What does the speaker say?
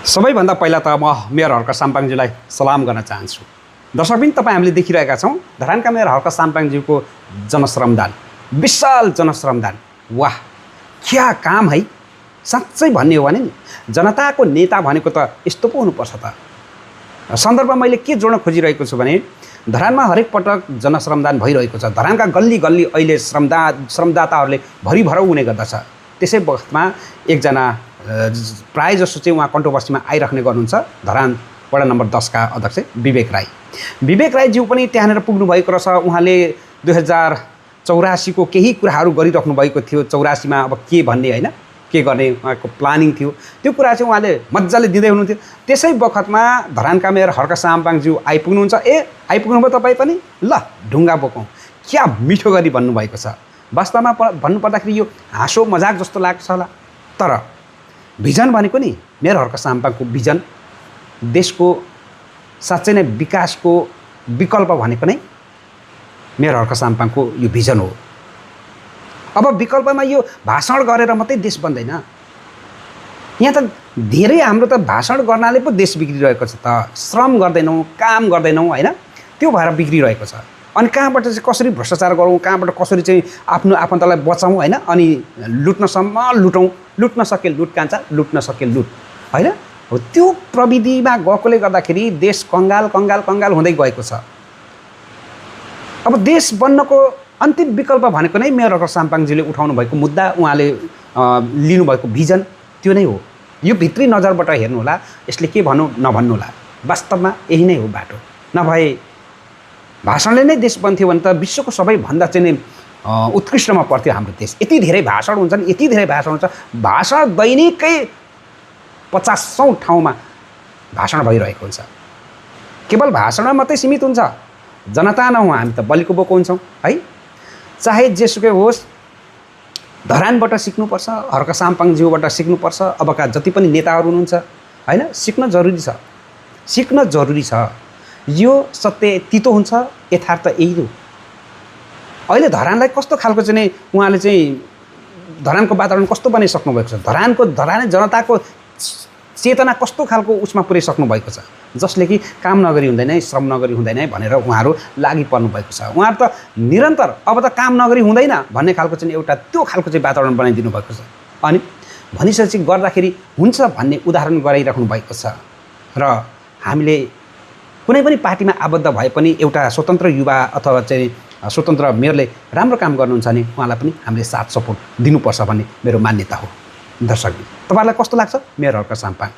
सबैभन्दा पहिला त म मेयर हर्क साम्पाङज्यूलाई सलाम गर्न चाहन्छु। दर्शकबिन तपाईँ हामीले देखिरहेका छौँ धरानका मेयर हर्क साम्पाङज्यूको जनश्रमदान, विशाल जनश्रमदान। वाह, क्या काम है। साँच्चै भन्ने हो भने नि जनताको नेता भनेको त यस्तो पो हुनुपर्छ त। सन्दर्भमा मैले के जोड्न खोजिरहेको छु भने धरानमा हरेक पटक जनश्रमदान भइरहेको छ। धरानका गल्ली गल्ली अहिले श्रमदाताहरूले भरिभरौ हुने गर्दछ। त्यसै वखतमा एकजना प्राय जसो चाहिँ उहाँ कन्ट्रोभर्सीमा आइराख्ने गर्नुहुन्छ धरान वडा नम्बर 10 का अध्यक्ष विवेक राई। विवेक राईज्यू पनि त्यहाँनिर पुग्नु भएको रहेछ। उहाँले 2084 को केही कुराहरू गरिराख्नु भएको थियो। 84 मा अब के भन्ने हैन, के गर्ने उहाँको प्लानिङ थियो, त्यो कुरा चाहिँ उहाँले मज्जाले दिँदै हुनुहुन्थ्यो। त्यसै वखतमा धरानका मेयर हर्क साम्पाङज्यू आइपुग्नुहुन्छ। आइपुग्नुभयो तपाईँ पनि, ल ढुङ्गा बोकौँ, क्या मिठो गरी भन्नुभएको छ। वास्तवमा भन्नुपर्दाखेरि यो हाँसो मजाक जस्तो लाग्छ होला, तर भिजन भनेको नि मेयर हर्क साम्पाङको भिजन, देशको साँच्चै नै विकासको विकल्प भनेको नै मेयर हर्क साम्पाङको यो भिजन हो। अब विकल्पमा यो भाषण गरेर मात्रै देश बन्दैन। यहाँ त धेरै हाम्रो त भाषण गर्नाले पो देश बिग्रिरहेको छ त। श्रम गर्दैनौँ, काम गर्दैनौँ हैन, त्यो भएर बिग्रिरहेको छ। अनि कहाँबाट चाहिँ कसरी भ्रष्टाचार गरौँ, कहाँबाट कसरी चाहिँ आफ्नो आफन्तलाई बचाउँ हैन, अनि लुट्नसम्म लुटौँ, लुट्न सके लुट कान्छ, लुट्न सके लुट हैन। हो त्यो प्रविधिमा गएकोले गर्दाखेरि देश कङ्गाल कङ्गाल कङ्गाल हुँदै गएको छ। अब देश बन्नको अन्तिम विकल्प भनेको नै मेयर हर्क साम्पाङज्यूले उठाउनु भएको मुद्दा, उहाँले लिनुभएको भिजन त्यो नै हो। यो भित्री नजरबाट हेर्नु होला, यसले के भन्नु नभन्नु होला, वास्तवमा यही नै हो बाटो। नभए भाषणले नै देश बन्थ्यो भने त विश्वको सबैभन्दा चाहिँ नि उत्कृष्टमा पर्थ्यो हाम्रो देश। यति धेरै भाषण हुन्छन्, यति धेरै भाषण हुन्छ। भाषण दैनिकै 50औं ठाउँमा भाषण भइरहेको हुन्छ। केवल भाषणमा मात्रै सीमित हुन्छ, जनता नहौँ हामी त बलिको बोको हुन्छौँ है। चाहे जेसुकै होस्, धरानबाट सिक्नुपर्छ, हर्क साम्पाङज्यूबाट सिक्नुपर्छ। अबका जति पनि नेताहरू हुनुहुन्छ हैन, सिक्न जरुरी छ, सिक्न जरुरी छ। यो सत्य तितो हुन्छ, यथार्थ यही हो। अहिले धरानलाई कस्तो खालको चाहिँ नि उहाँले चाहिँ धरानको वातावरण कस्तो बनाइसक्नु भएको छ, धराने जनताको चेतना कस्तो खालको उसमा पुर्याइसक्नु भएको छ, जसले कि काम नगरी हुँदैन, श्रम नगरी हुँदैन भनेर उहाँहरू लागि पर्नु भएको छ। उहाँहरू त निरन्तर अब त काम नगरी हुँदैन भन्ने खालको चाहिँ एउटा त्यो खालको चाहिँ वातावरण बनाइदिनु भएको छ। अनि भनिसकेपछि गर्दाखेरि हुन्छ भन्ने उदाहरण गराइराख्नु भएको छ। र हामीले कुनै पनि पार्टीमा आबद्ध भए पनि एउटा स्वतन्त्र युवा अथवा चाहिँ स्वतन्त्र मेयरले राम्रो काम गर्नुहुन्छ भने उहाँलाई पनि हामीले साथ सपोर्ट दिनुपर्छ भन्ने मेरो मान्यता हो। दर्शक, तपाईहरुलाई कस्तो लाग्छ मेयर हर्क साम्पाङ?